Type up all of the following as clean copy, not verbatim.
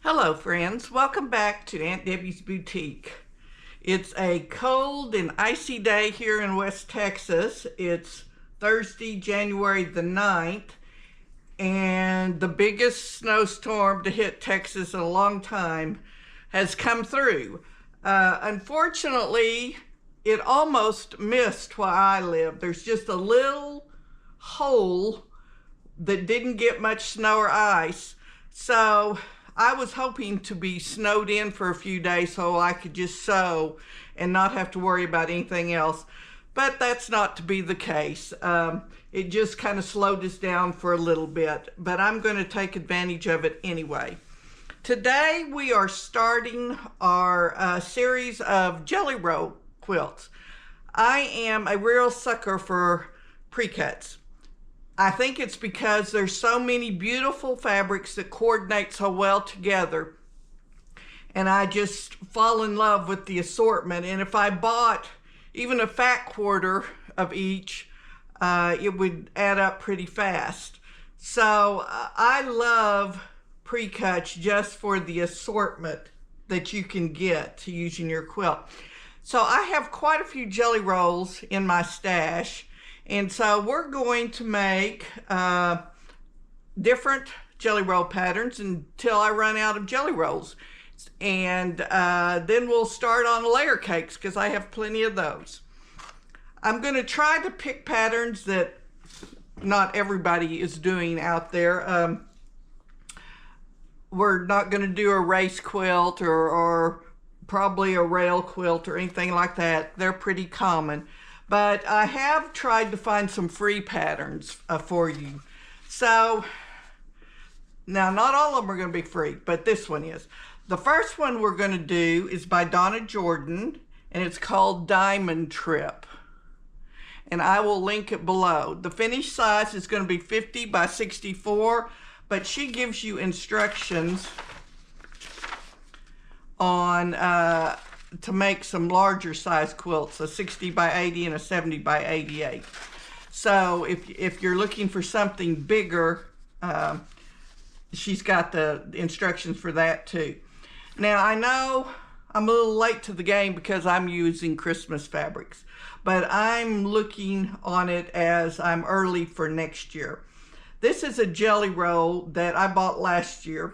Hello friends, welcome back to Aunt Debbie's Boutique. It's a cold and icy day here in West Texas. It's Thursday, January the 9th, and the biggest snowstorm to hit Texas in a long time has come through. Unfortunately, it almost missed where I live. There's just a little hole that didn't get much snow or ice. So I was hoping to be snowed in for a few days so I could just sew and not have to worry about anything else. But that's not to be the case. It just kind of slowed us down for a little bit, but I'm going to take advantage of it anyway. Today we are starting our series of jelly roll quilts. I am a real sucker for pre-cuts. I think it's because there's so many beautiful fabrics that coordinate so well together, and I just fall in love with the assortment. And if I bought even a fat quarter of each, it would add up pretty fast. So I love pre-cuts just for the assortment that you can get to use in your quilt. So I have quite a few jelly rolls in my stash. And so we're going to make different jelly roll patterns until I run out of jelly rolls. And then we'll start on layer cakes because I have plenty of those. I'm going to try to pick patterns that not everybody is doing out there. We're not going to do a race quilt or probably a rail quilt or anything like that. They're pretty common. But I have tried to find some free patterns for you. So, now not all of them are going to be free, but this one is. The first one we're going to do is by Donna Jordan, and it's called Diamond Trip. And I will link it below. The finished size is going to be 50 by 64, but she gives you instructions on to make some larger size quilts, a 60 by 80 and a 70 by 88. So if you're looking for something bigger, she's got the instructions for that too. Now I know I'm a little late to the game because I'm using Christmas fabrics, but I'm looking on it as I'm early for next year. This is a jelly roll that I bought last year,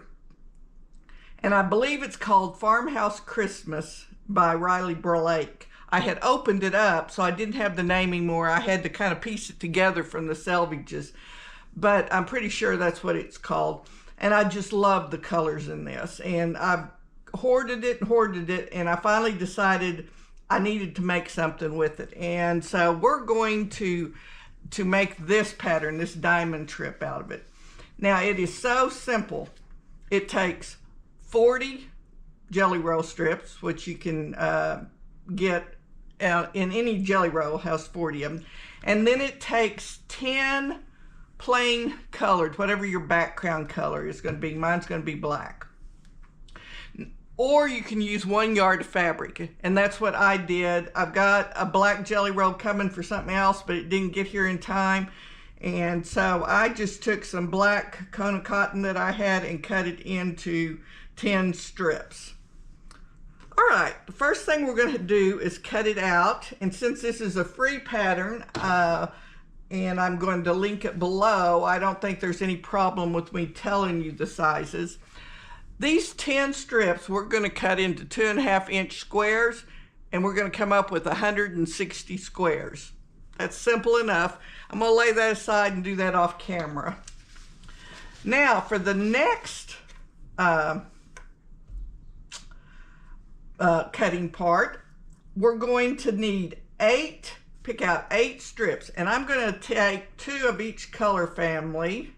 and I believe it's called Farmhouse Christmas by Riley Blake. I had opened it up, so I didn't have the name anymore. I had to kind of piece it together from the selvages, but I'm pretty sure that's what it's called. And I just love the colors in this, and I've hoarded it, and I finally decided I needed to make something with it. And so we're going to make this pattern, this diamond trip, out of it. Now it is so simple. It takes 40 jelly roll strips, which you can get in any jelly roll, has 40 of them. And then it takes 10 plain colored, whatever your background color is going to be. Mine's going to be black. Or you can use 1 yard of fabric, and that's what I did. I've got a black jelly roll coming for something else, but it didn't get here in time. And so I just took some black cone of cotton that I had and cut it into 10 strips. All right, the first thing we're going to do is cut it out. And since this is a free pattern, and I'm going to link it below, I don't think there's any problem with me telling you the sizes. These 10 strips we're going to cut into 2.5-inch squares, and we're going to come up with 160 squares. That's simple enough. I'm going to lay that aside and do that off camera. Now for the next cutting part, we're going to need pick out 8 strips, and I'm going to take 2 of each color family.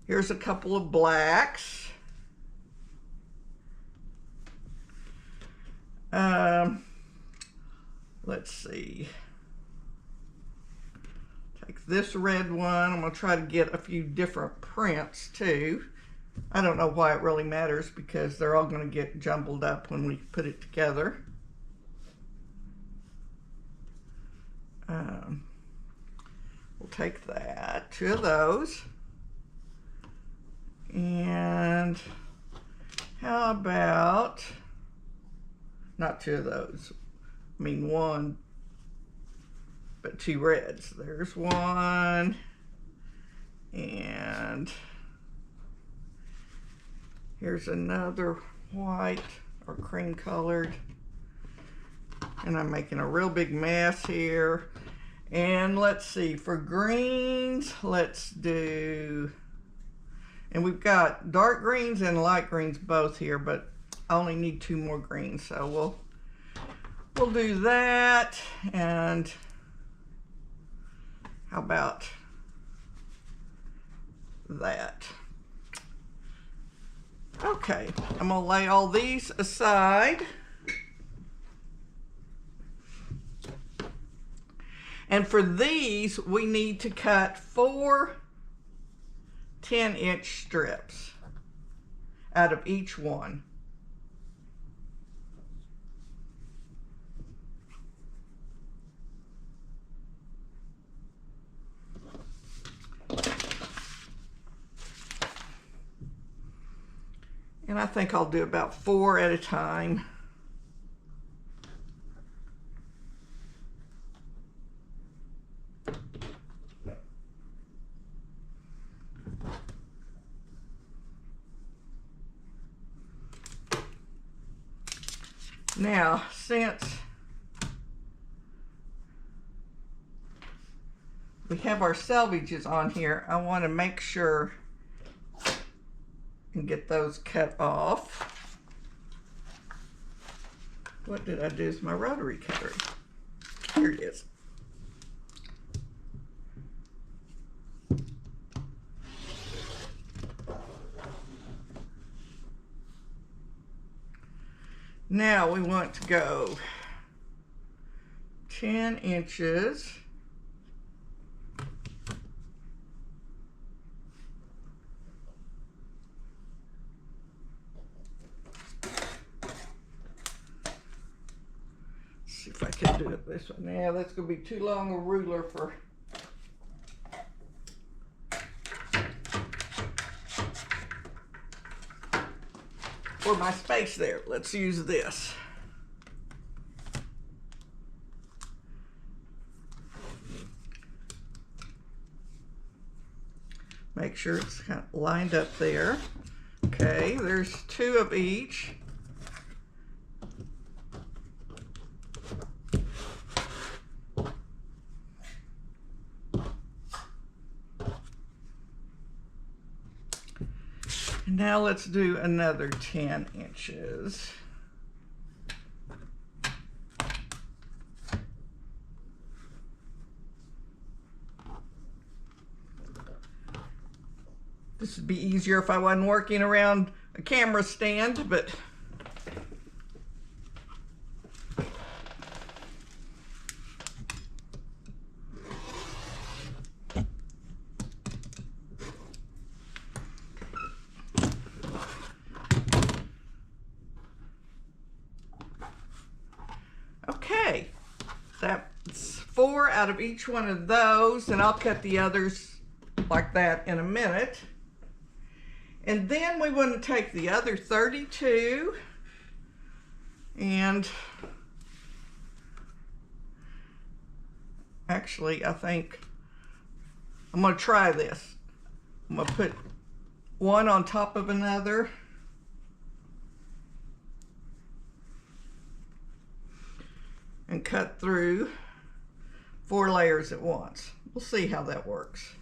Here's a couple of blacks. Let's see. Take this red one. I'm going to try to get a few different prints too. I don't know why it really matters because they're all going to get jumbled up when we put it together. We'll take that, 2 of those, and How about, not two of those, I mean one, but two reds. There's one, and here's another white or cream colored. And I'm making a real big mess here. And let's see, for greens, let's do, and we've got dark greens and light greens both here, but I only need 2 more greens, so we'll do that. And how about that? Okay, I'm gonna lay all these aside. And for these, we need to cut 4 10-inch strips out of each one. And I think I'll do about 4 at a time. Now, since we have our selvages on here, I want to make sure and get those cut off. What did I do with my rotary cutter? Here it is. Now we want to go 10 inches. See if I can do it this way. Now that's going to be too long a ruler for my space there. Let's use this. Make sure it's kind of lined up there. Okay, there's 2 of each. Now let's do another 10 inches. This would be easier if I wasn't working around a camera stand, but okay, that's 4 out of each one of those, and I'll cut the others like that in a minute. And then we want to take the other 32 and actually I think I'm going to try this. I'm going to put one on top of another. And cut through 4 layers at once. We'll see how that works.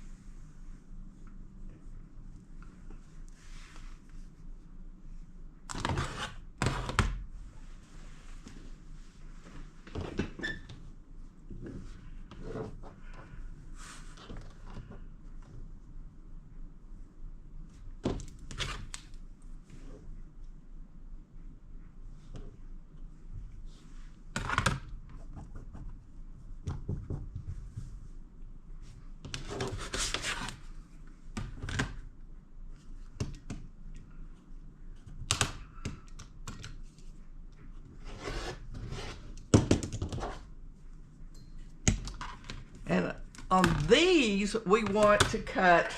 And on these, we want to cut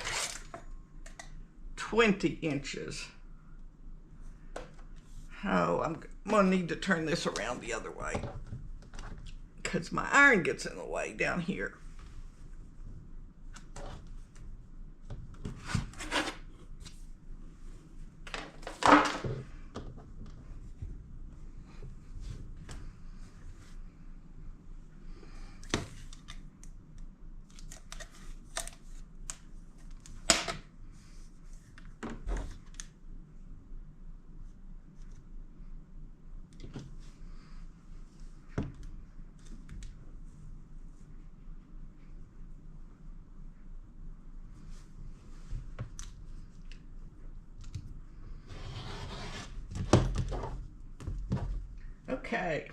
20 inches. Oh, I'm gonna need to turn this around the other way because my iron gets in the way down here. Okay.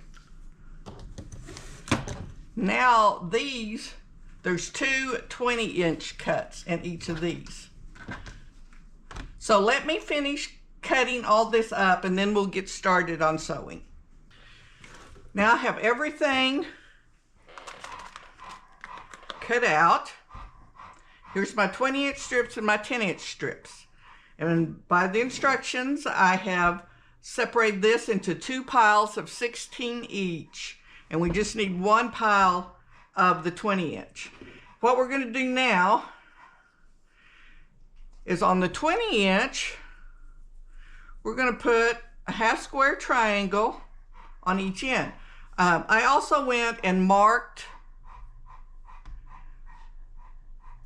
Now there's two 20-inch cuts in each of these. So let me finish cutting all this up and then we'll get started on sewing. Now I have everything cut out. Here's my 20-inch strips and my 10-inch strips. And by the instructions, I have separated this into two piles of 16 each. And we just need one pile of the 20-inch. What we're going to do now is on the 20-inch, we're going to put a half square triangle on each end. I also went and marked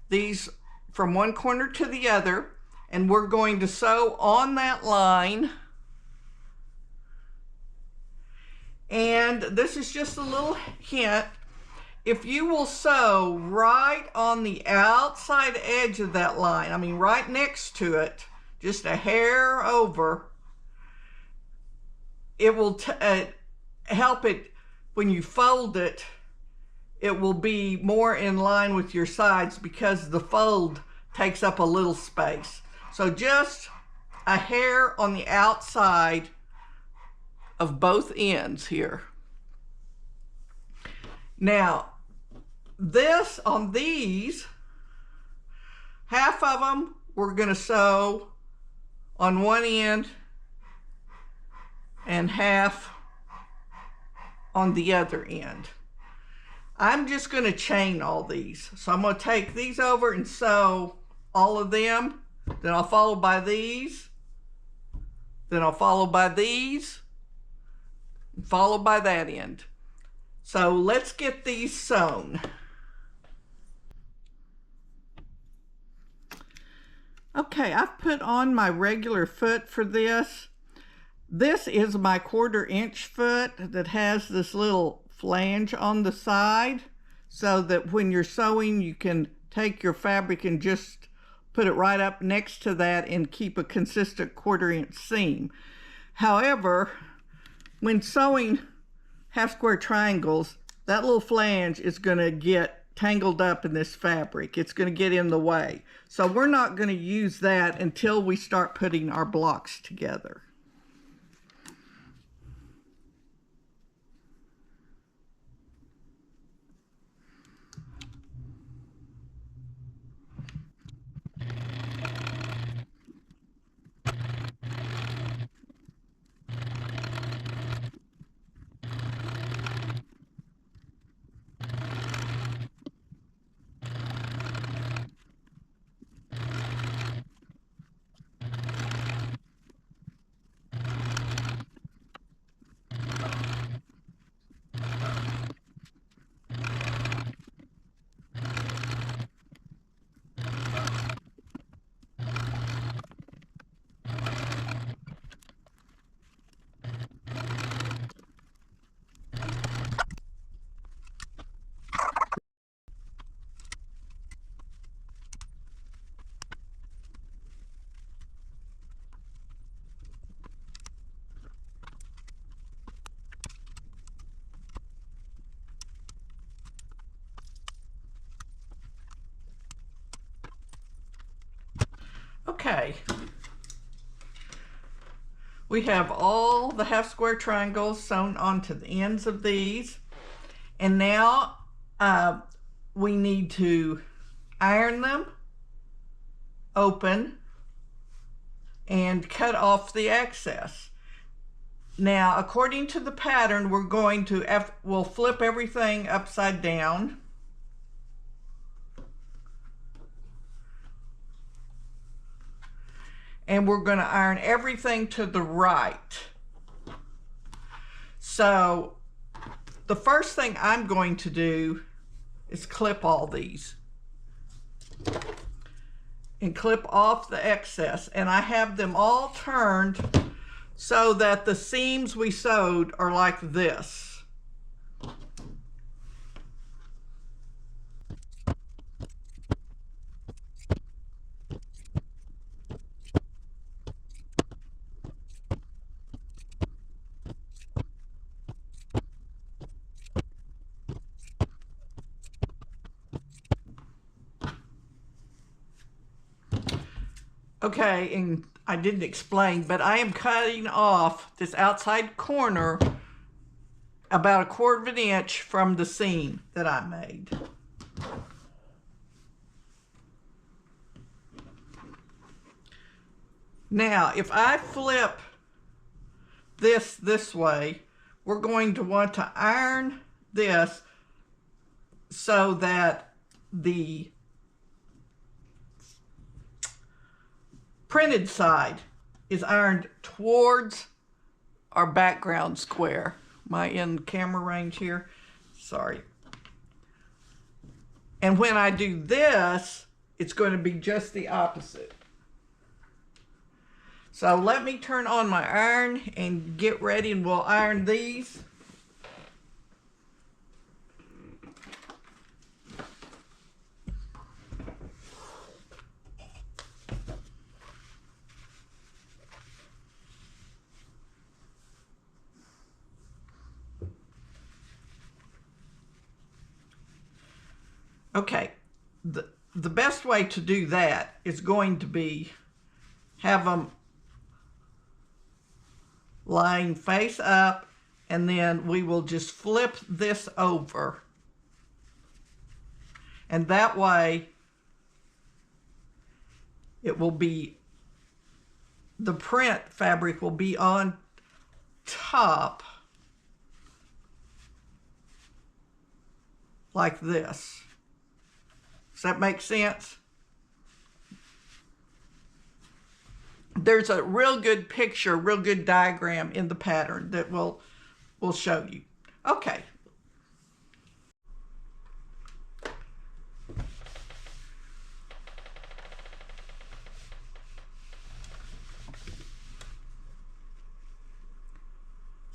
these from one corner to the other, and we're going to sew on that line. And this is just a little hint. If you will sew right on the outside edge of that line, I mean right next to it, just a hair over, it will help it when you fold it. It will be more in line with your sides because the fold takes up a little space. So just a hair on the outside of both ends here. Now, on these, half of them we're going to sew on one end and half on the other end. I'm just going to chain all these. So I'm going to take these over and sew all of them. Then I'll follow by these. Then I'll follow by these. Followed by that end. So let's get these sewn. Okay, I've put on my regular foot for this. This is my 1/4 inch foot that has this little flange on the side so that when you're sewing you can take your fabric and just put it right up next to that and keep a consistent 1/4 inch seam. However, when sewing half square triangles, that little flange is going to get tangled up in this fabric. It's going to get in the way. So we're not going to use that until we start putting our blocks together. Okay, we have all the half square triangles sewn onto the ends of these, and now we need to iron them open and cut off the excess. Now, according to the pattern, we're going to, we'll flip everything upside down. And we're going to iron everything to the right. So the first thing I'm going to do is clip all these and clip off the excess. And I have them all turned so that the seams we sewed are like this. Okay, and I didn't explain, but I am cutting off this outside corner about 1/4 of an inch from the seam that I made. Now, if I flip this way, we're going to want to iron this so that the printed side is ironed towards our background square. Am I in camera range here? Sorry. And when I do this, it's going to be just the opposite. So let me turn on my iron and get ready, and we'll iron these. Okay, the best way to do that is going to be have them lying face up, and then we will just flip this over. And that way it will be, the print fabric will be on top like this. Does that make sense? There's a real good picture, real good diagram in the pattern that will show you. Okay.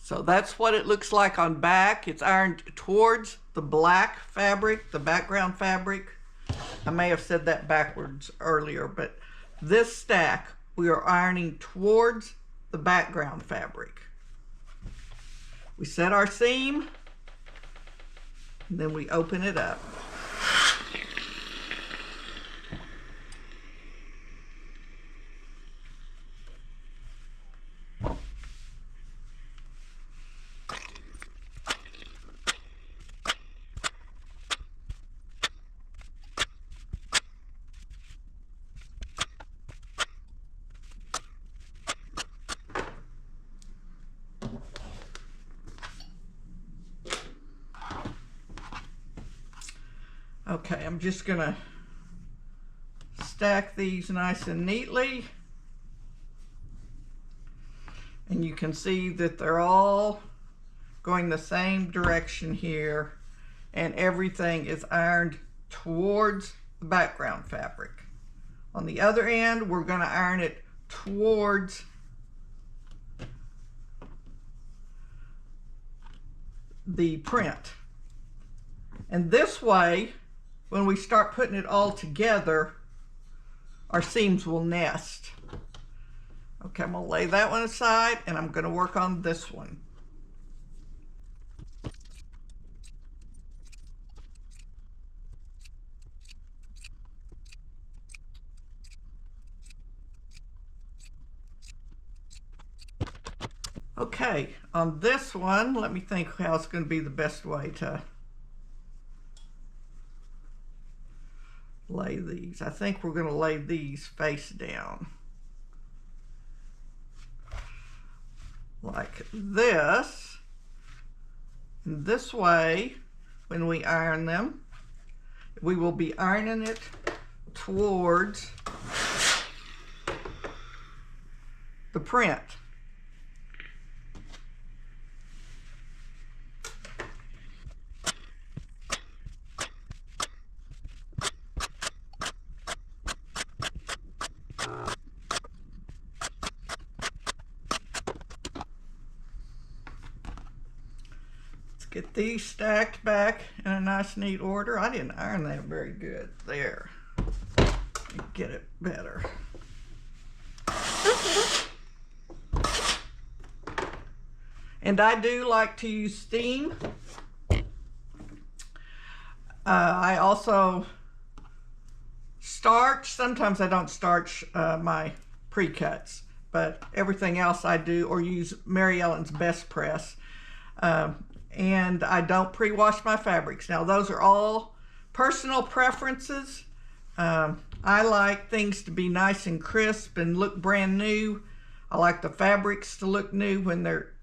So that's what it looks like on back. It's ironed towards the black fabric, the background fabric. I may have said that backwards earlier, but this stack we are ironing towards the background fabric. We set our seam, and then we open it up. Okay, I'm just gonna stack these nice and neatly. And you can see that they're all going the same direction here, and everything is ironed towards the background fabric. On the other end, we're gonna iron it towards the print. And this way, when we start putting it all together, our seams will nest. Okay, I'm gonna lay that one aside, and I'm gonna work on this one. Okay, on this one, let me think how it's gonna be the best way to lay these. I think we're going to lay these face down like this. And this way, when we iron them, we will be ironing it towards the print. Get these stacked back in a nice neat order. I didn't iron that very good. There. Get it better. And I do like to use steam. I also starch. Sometimes I don't starch my pre-cuts, but everything else I do, or use Mary Ellen's Best Press. And I don't pre-wash my fabrics. Now, those are all personal preferences. I like things to be nice and crisp and look brand new. I like the fabrics to look new when their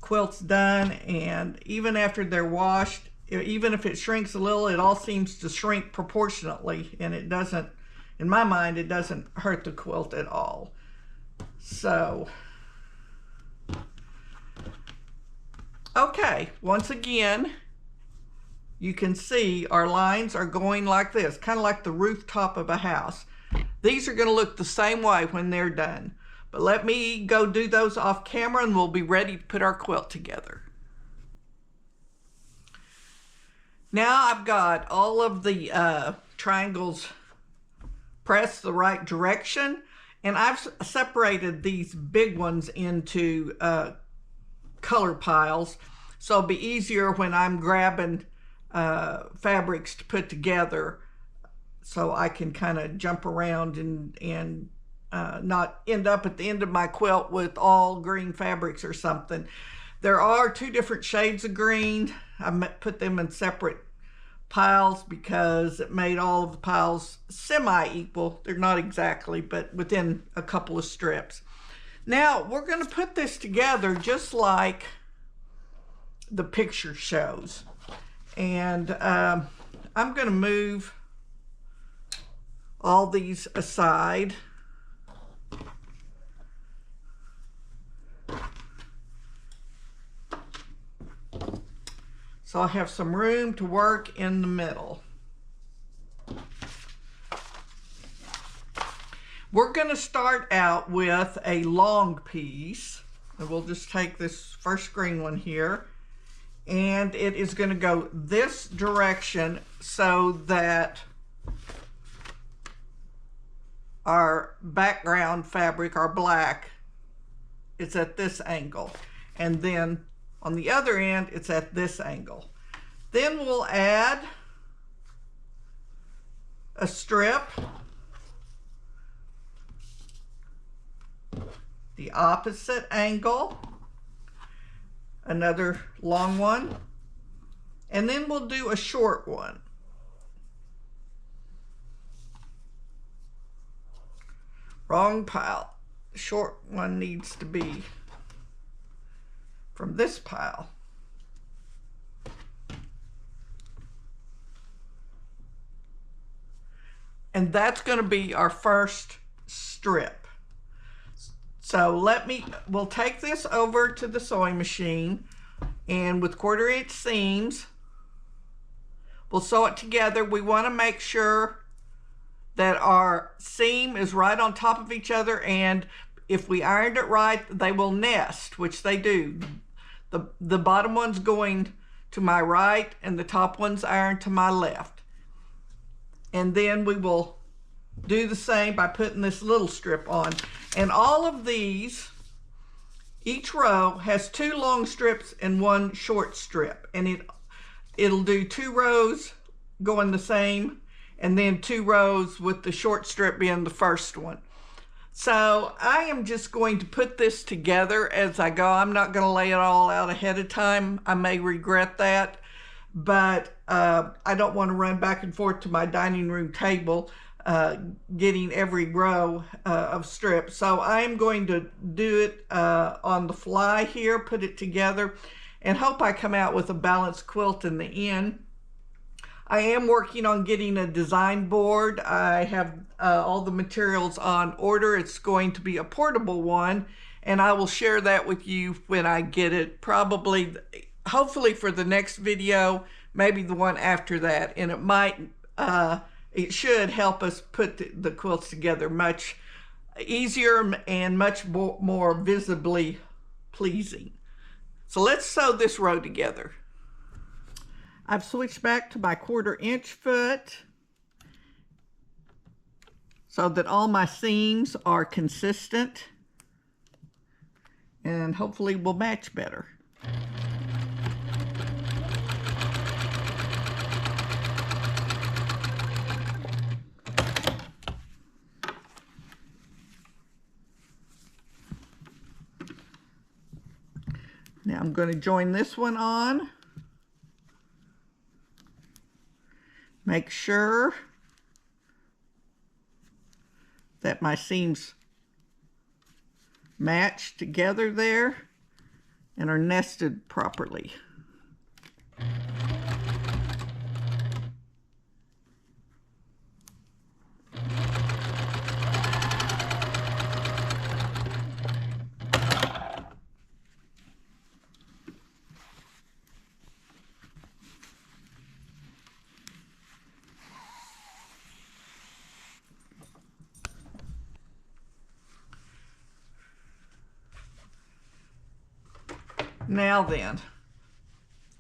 quilt's done, and even after they're washed, even if it shrinks a little, it all seems to shrink proportionately, and it doesn't, in my mind, it doesn't hurt the quilt at all. So, okay, once again, you can see our lines are going like this, kind of like the rooftop of a house. These are going to look the same way when they're done. But let me go do those off camera and we'll be ready to put our quilt together. Now I've got all of the triangles pressed the right direction, and I've separated these big ones into color piles, so it'll be easier when I'm grabbing fabrics to put together, so I can kind of jump around and not end up at the end of my quilt with all green fabrics or something. There are two different shades of green. I put them in separate piles because it made all of the piles semi-equal. They're not exactly, but within a couple of strips. Now we're going to put this together just like the picture shows. And I'm going to move all these aside. So I have some room to work in the middle. We're going to start out with a long piece. And we'll just take this first green one here, and it is going to go this direction so that our background fabric, our black, is at this angle. And then on the other end, it's at this angle. Then we'll add a strip, the opposite angle, another long one, and then we'll do a short one. Wrong pile. The short one needs to be from this pile. And that's going to be our first strip. So we'll take this over to the sewing machine, and with 1/4 inch seams, we'll sew it together. We want to make sure that our seam is right on top of each other, and if we ironed it right, they will nest, which they do. The bottom one's going to my right and the top one's ironed to my left. And then we will do the same by putting this little strip on. And all of these, each row has 2 long strips and 1 short strip. And it'll do 2 rows going the same, and then 2 rows with the short strip being the first one. So I am just going to put this together as I go. I'm not going to lay it all out ahead of time. I may regret that, but I don't want to run back and forth to my dining room table getting every row of strips. So I'm going to do it on the fly here, put it together, and hope I come out with a balanced quilt in the end. I am working on getting a design board. I have all the materials on order. It's going to be a portable one, and I will share that with you when I get it, probably, hopefully for the next video, maybe the one after that. And it might, it should help us put the quilts together much easier and much more visibly pleasing. So let's sew this row together. I've switched back to my 1/4 inch foot so that all my seams are consistent and hopefully will match better. Now I'm going to join this one on. Make sure that my seams match together there and are nested properly. Now then,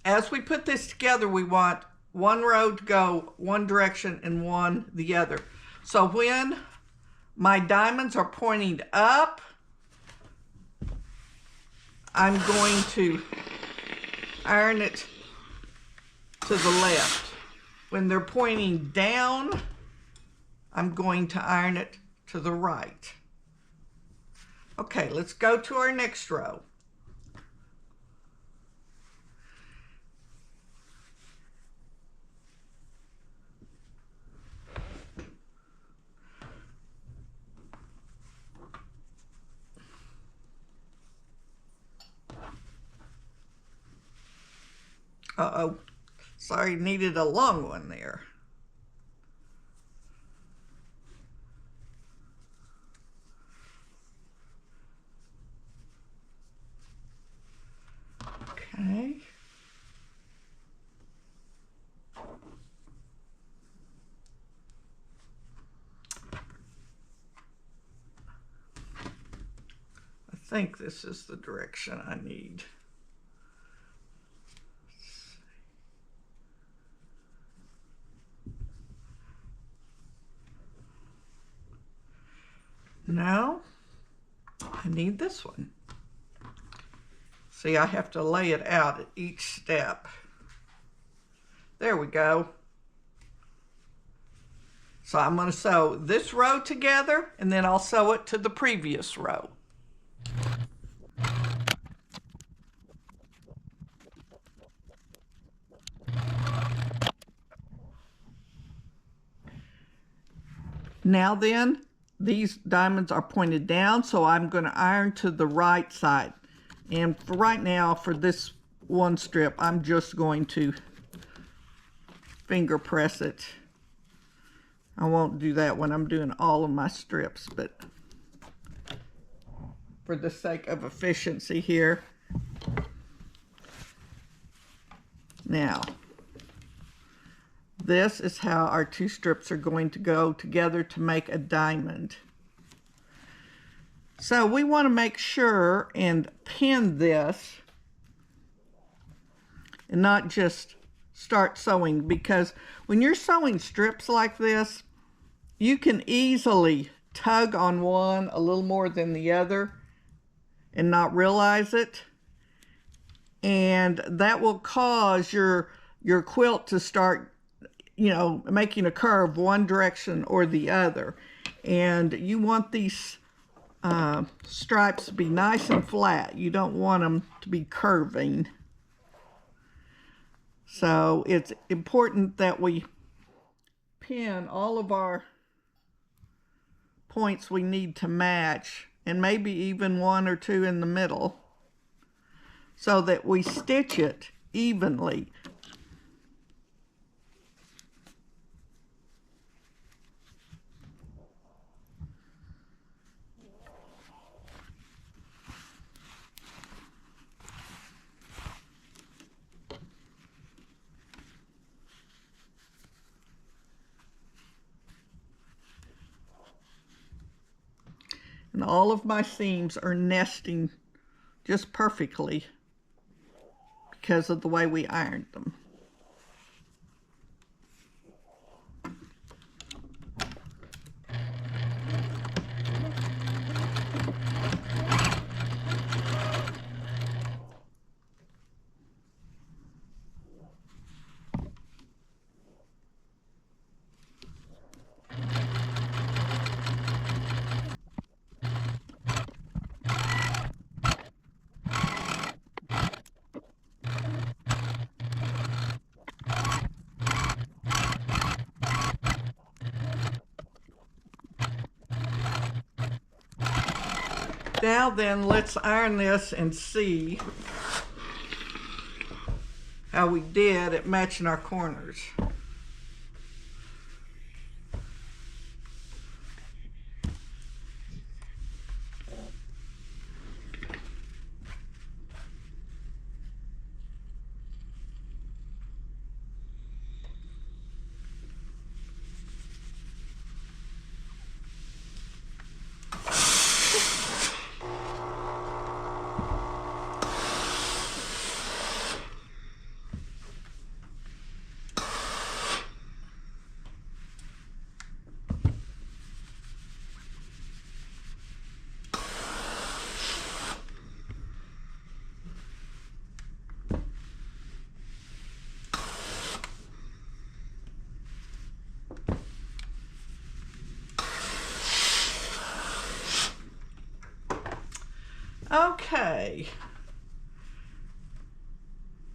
as we put this together, we want one row to go one direction and one the other. So when my diamonds are pointing up, I'm going to iron it to the left. When they're pointing down, I'm going to iron it to the right. Okay, let's go to our next row. Uh-oh, sorry, needed a long one there. Okay. I think this is the direction I need. Now, I need this one. See, I have to lay it out at each step. There we go. So I'm going to sew this row together, and then I'll sew it to the previous row. Now then, these diamonds are pointed down, so I'm going to iron to the right side. And for right now, for this one strip, I'm just going to finger press it. I won't do that when I'm doing all of my strips, but for the sake of efficiency here. Now, this is how our two strips are going to go together to make a diamond. So we want to make sure and pin this and not just start sewing, because when you're sewing strips like this, you can easily tug on one a little more than the other and not realize it. And that will cause your quilt to start, you know, making a curve one direction or the other. And you want these stripes to be nice and flat. You don't want them to be curving. So it's important that we pin all of our points we need to match, and maybe even 1 or 2 in the middle, so that we stitch it evenly. And all of my seams are nesting just perfectly because of the way we ironed them. Now then, let's iron this and see how we did at matching our corners. Okay,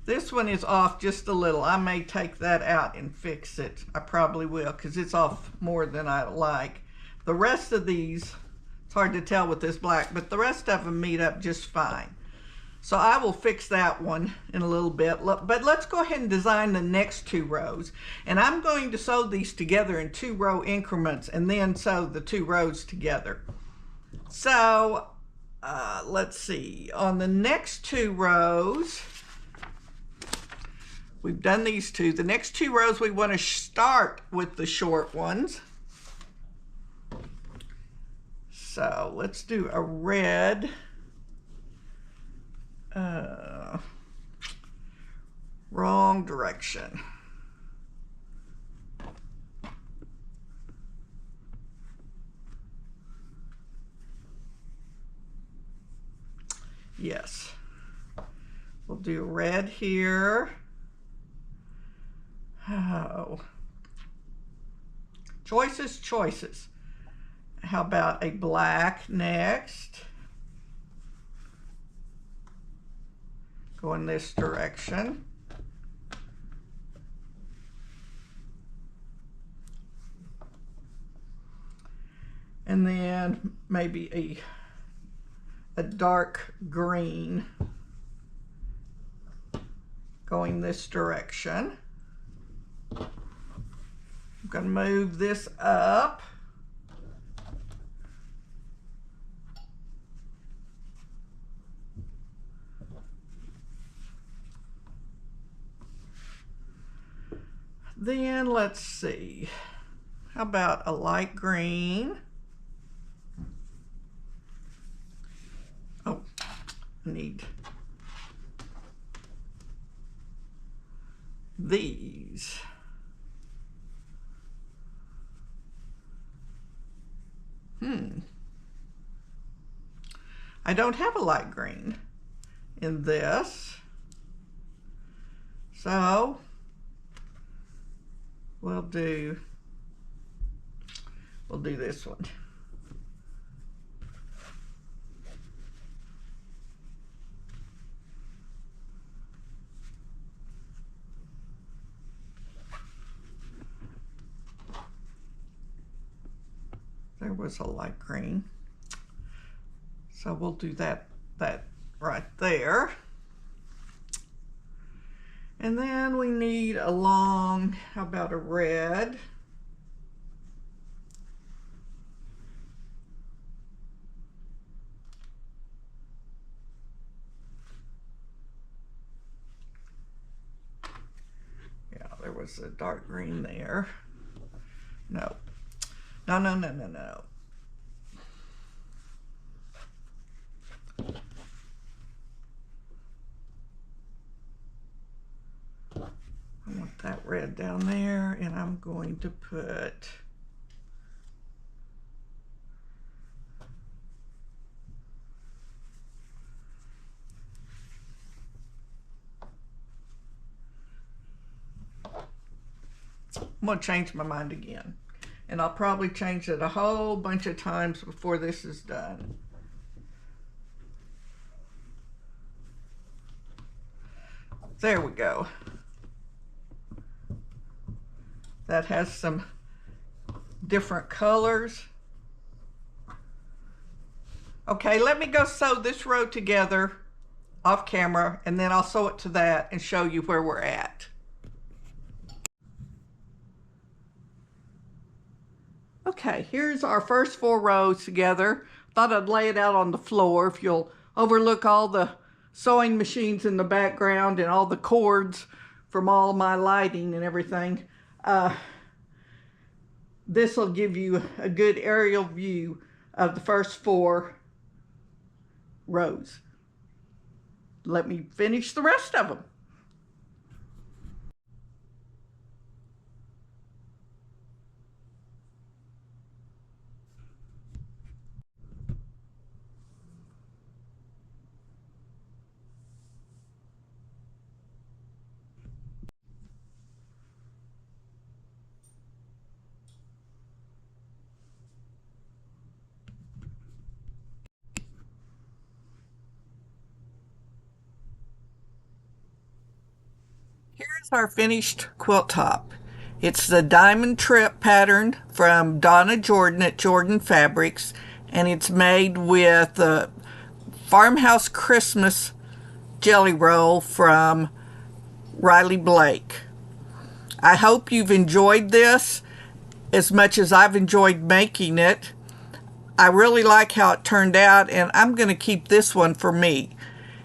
this one is off just a little. I may take that out and fix it. I probably will, because it's off more than I like. The rest of these, it's hard to tell with this black, but the rest of them meet up just fine. So I will fix that one in a little bit. But let's go ahead and design the next 2 rows. And I'm going to sew these together in 2-row increments and then sew the 2 rows together. So let's see, on the next 2 rows, we've done these 2. The next 2 rows we want to start with the short ones. So let's do a red, wrong direction. Yes, we'll do red here. Oh, choices, choices. How about a black next? Go in this direction. And then maybe a dark green going this direction. I'm going to move this up. Then let's see, how about a light green? Oh, I need these. I don't have a light green in this, so we'll do this one. There was a light green. So we'll do that right there. And then we need a long, how about a red? Yeah, there was a dark green there. No. No, no, no, no, no. I want that red down there, and I'm going to put I'm going to change my mind again. And I'll probably change it a whole bunch of times before this is done. There we go. That has some different colors. Okay, let me go sew this row together off camera, and then I'll sew it to that and show you where we're at. Okay, here's our first 4 rows together. Thought I'd lay it out on the floor if you'll overlook all the sewing machines in the background and all the cords from all my lighting and everything. This will give you a good aerial view of the first 4 rows. Let me finish the rest of them. Here's our finished quilt top. It's the diamond trip pattern from Donna Jordan at Jordan Fabrics, and it's made with the Farmhouse Christmas jelly roll from Riley Blake. I hope you've enjoyed this as much as I've enjoyed making it. I really like how it turned out, and I'm going to keep this one for me.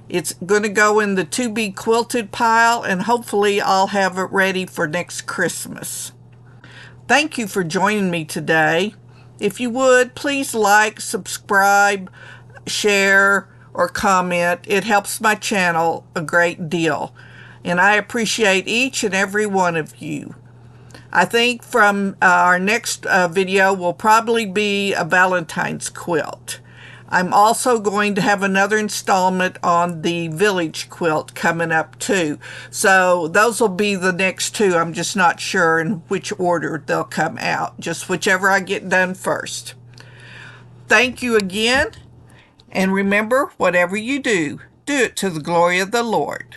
It's going to go in the to be quilted pile, and hopefully I'll have it ready for next Christmas. Thank you for joining me today. If you would, please like, subscribe, share, or comment. It helps my channel a great deal, and I appreciate each and every one of you. I think from our next video will probably be a Valentine's quilt. I'm also going to have another installment on the village quilt coming up too. So those will be the next 2. I'm just not sure in which order they'll come out. Just whichever I get done first. Thank you again. And remember, whatever you do, do it to the glory of the Lord.